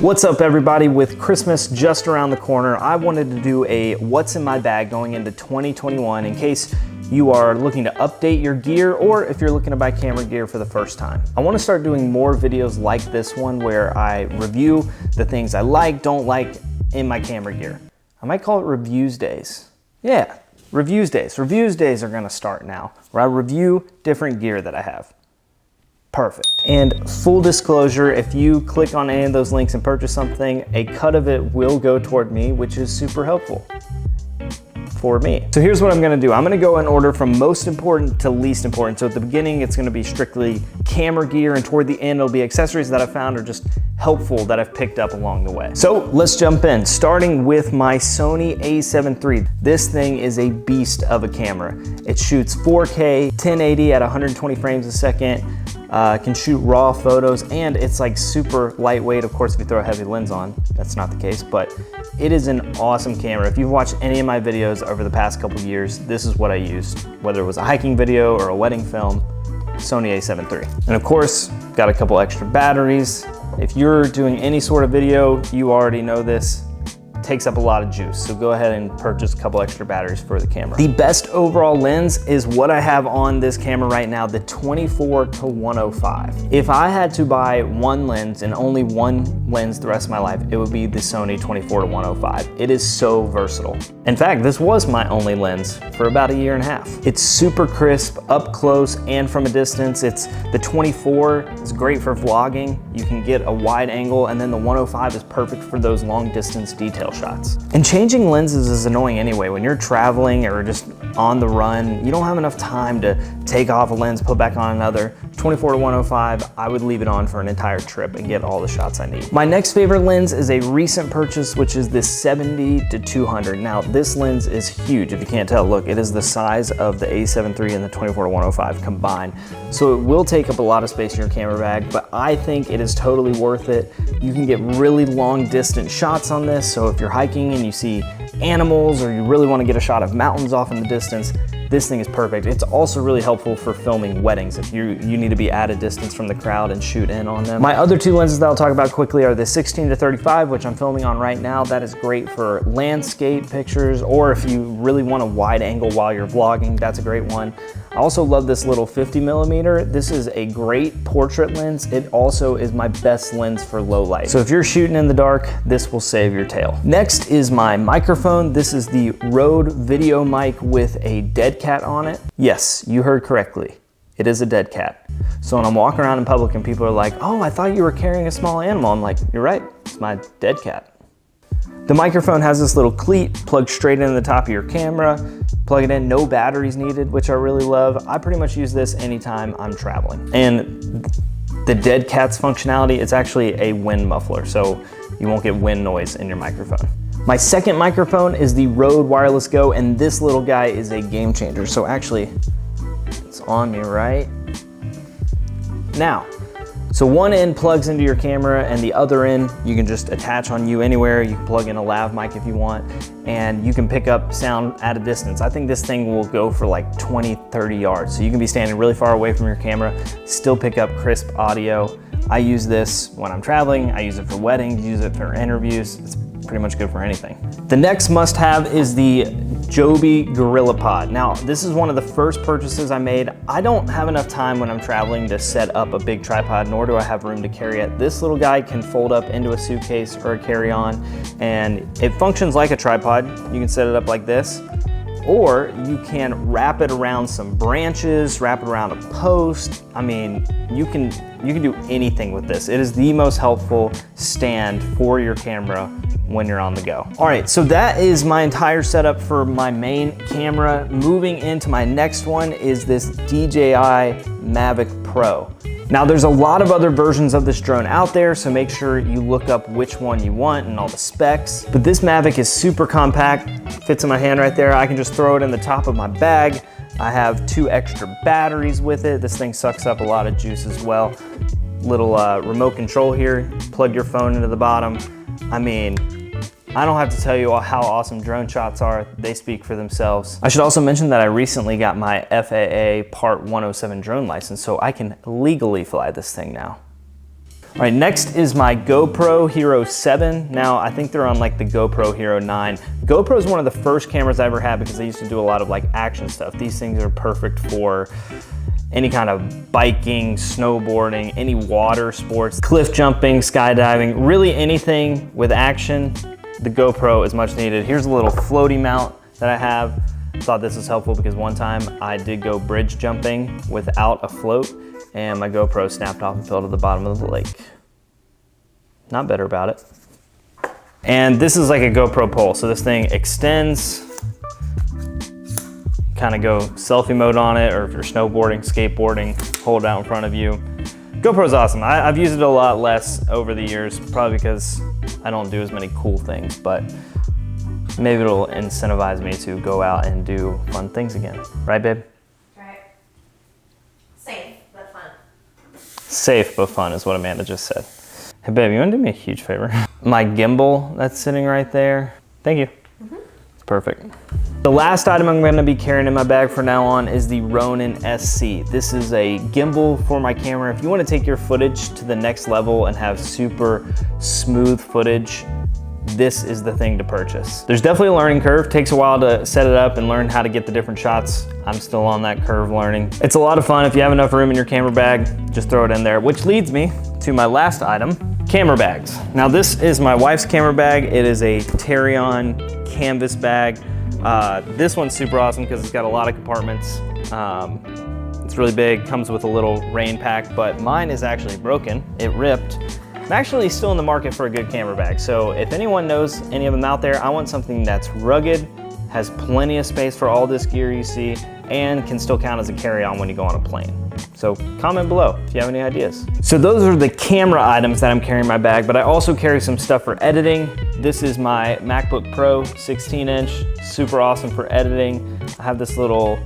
What's up everybody? With Christmas just around the corner, I wanted to do a what's in my bag going into 2021 in case you are looking to update your gear or if you're looking to buy camera gear for the first time. I want to start doing more videos like this one where I review the things I like, don't like in my camera gear. I might call it reviews days. Yeah, reviews days. Reviews days are gonna start now, where I review different gear that I have. Perfect. And full disclosure, if you click on any of those links and purchase something, a cut of it will go toward me, which is super helpful for me. So here's what I'm gonna do. I'm gonna go in order from most important to least important. So at the beginning, it's gonna be strictly camera gear, and toward the end, it'll be accessories that I found are just helpful that I've picked up along the way. So let's jump in, starting with my Sony a7 III. This thing is a beast of a camera. It shoots 4K, 1080 at 120 frames a second, can shoot raw photos, and it's like super lightweight. Of course, if you throw a heavy lens on, that's not the case, but it is an awesome camera. If you've watched any of my videos over the past couple years, this is what I used, whether it was a hiking video or a wedding film, Sony a7 III. And of course, got a couple extra batteries. If you're doing any sort of video, you already know this, takes up a lot of juice. So go ahead and purchase a couple extra batteries for the camera. The best overall lens is what I have on this camera right now, the 24-105. If I had to buy one lens and only one lens the rest of my life, it would be the Sony 24-105. It is so versatile. In fact, this was my only lens for about a year and a half. It's super crisp up close and from a distance. The 24 is great for vlogging. You can get a wide angle, and then the 105 is perfect for those long distance detail shots. And changing lenses is annoying anyway. When you're traveling or just on the run, you don't have enough time to take off a lens, put back on another. 24-105, I would leave it on for an entire trip and get all the shots I need. My next favorite lens is a recent purchase, which is this 70-200. Now, this lens is huge. If you can't tell, look, it is the size of the a7 III and the 24-105 combined. So it will take up a lot of space in your camera bag, but I think it is totally worth it. You can get really long distance shots on this. So if you're hiking and you see animals, or you really want to get a shot of mountains off in the distance, this thing is perfect. It's also really helpful for filming weddings if you need to be at a distance from the crowd and shoot in on them. My other two lenses that I'll talk about quickly are the 16-35, which I'm filming on right now. That is great for landscape pictures, or if you really want a wide angle while you're vlogging, that's a great one. I also love this little 50mm. This is a great portrait lens. It also is my best lens for low light. So if you're shooting in the dark, this will save your tail. Next is my microphone. This is the Rode video mic with a dead cat on it. Yes, you heard correctly. It is a dead cat. So when I'm walking around in public and people are like, oh, I thought you were carrying a small animal, I'm like, you're right, it's my dead cat. The microphone has this little cleat plugged straight into the top of your camera. Plug it in, no batteries needed, which I really love. I pretty much use this anytime I'm traveling. And the dead cat's functionality, it's actually a wind muffler, so you won't get wind noise in your microphone. My second microphone is the Rode Wireless Go, and this little guy is a game changer. So actually, it's on me right now. So one end plugs into your camera, and the other end you can just attach on you anywhere. You can plug in a lav mic if you want, and you can pick up sound at a distance. I think this thing will go for like 20, 30 yards. So you can be standing really far away from your camera, still pick up crisp audio. I use this when I'm traveling. I use it for weddings, use it for interviews. It's pretty much good for anything. The next must-have is the Joby Gorilla Pod. Now, this is one of the first purchases I made. I don't have enough time when I'm traveling to set up a big tripod, nor do I have room to carry it. This little guy can fold up into a suitcase or a carry-on, and it functions like a tripod. You can set it up like this, or you can wrap it around some branches, wrap it around a post. I mean, you can do anything with this. It is the most helpful stand for your camera when you're on the go. All right, so that is my entire setup for my main camera. Moving into my next one is this DJI Mavic Pro. Now there's a lot of other versions of this drone out there, so make sure you look up which one you want and all the specs. But this Mavic is super compact, fits in my hand right there. I can just throw it in the top of my bag. I have 2 extra batteries with it. This thing sucks up a lot of juice as well. Little remote control here, plug your phone into the bottom. I mean, I don't have to tell you how awesome drone shots are. They speak for themselves. I should also mention that I recently got my FAA Part 107 drone license, so I can legally fly this thing now. All right, next is my GoPro Hero 7. Now, I think they're on like the GoPro Hero 9. GoPro is one of the first cameras I ever had because I used to do a lot of like action stuff. These things are perfect for any kind of biking, snowboarding, any water sports, cliff jumping, skydiving, really anything with action, the GoPro is much needed. Here's a little floaty mount that I have. Thought this was helpful because one time I did go bridge jumping without a float and my GoPro snapped off and fell to the bottom of the lake. Not better about it. And this is like a GoPro Pole. So this thing extends, kind of go selfie mode on it, or if you're snowboarding, skateboarding, hold it out in front of you. GoPro's awesome. I've used it a lot less over the years, probably because I don't do as many cool things, but maybe it'll incentivize me to go out and do fun things again. Right, babe? Right. Safe, but fun. Safe, but fun is what Amanda just said. Hey, babe, you wanna do me a huge favor? My gimbal that's sitting right there. Thank you. It's perfect. The last item I'm gonna be carrying in my bag from now on is the Ronin SC. This is a gimbal for my camera. If you wanna take your footage to the next level and have super smooth footage, this is the thing to purchase. There's definitely a learning curve. Takes a while to set it up and learn how to get the different shots. I'm still on that curve learning. It's a lot of fun. If you have enough room in your camera bag, just throw it in there, which leads me to my last item, camera bags. Now this is my wife's camera bag. It is a Terry-on canvas bag. This one's super awesome because it's got a lot of compartments. It's really big, comes with a little rain pack, but mine is actually broken. It ripped. I'm actually still in the market for a good camera bag. So if anyone knows any of them out there, I want something that's rugged, has plenty of space for all this gear you see, and can still count as a carry-on when you go on a plane. So comment below if you have any ideas. So those are the camera items that I'm carrying in my bag, but I also carry some stuff for editing. This is my MacBook Pro 16-inch, super awesome for editing. I have this little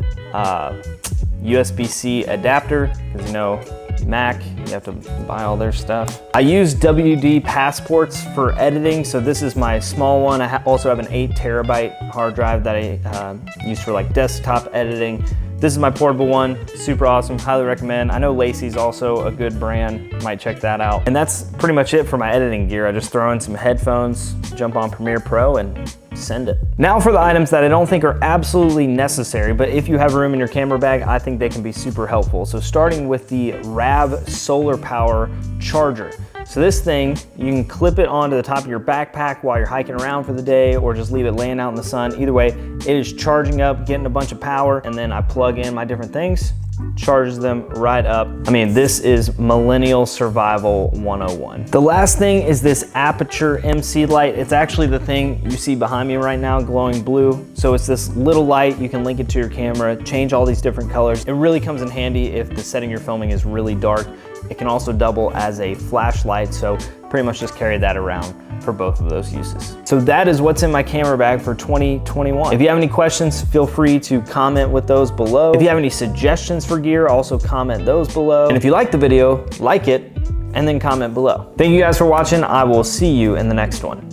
USB-C adapter, because you know, Mac, you have to buy all their stuff. I use WD passports for editing, so this is my small one. I also have an 8 terabyte hard drive that I use for like desktop editing. This is my portable one, super awesome, highly recommend. I know Lacey's also a good brand, might check that out. And that's pretty much it for my editing gear. I just throw in some headphones, jump on Premiere Pro, and send it. Now for the items that I don't think are absolutely necessary, but if you have room in your camera bag, I think they can be super helpful. So starting with the RAV solar power charger. So this thing, you can clip it onto the top of your backpack while you're hiking around for the day, or just leave it laying out in the sun. Either way, it is charging up, getting a bunch of power, and then I plug in my different things, charges them right up. I mean, this is millennial survival 101. The last thing is this Aputure MC Light. It's actually the thing you see behind me right now, glowing blue. So it's this little light, you can link it to your camera, change all these different colors. It really comes in handy if the setting you're filming is really dark. It can also double as a flashlight, so pretty much just carry that around for both of those uses. So that is what's in my camera bag for 2021. If you have any questions, feel free to comment with those below. If you have any suggestions for gear, also comment those below. And if you like the video, like it, and then comment below. Thank you guys for watching. I will see you in the next one.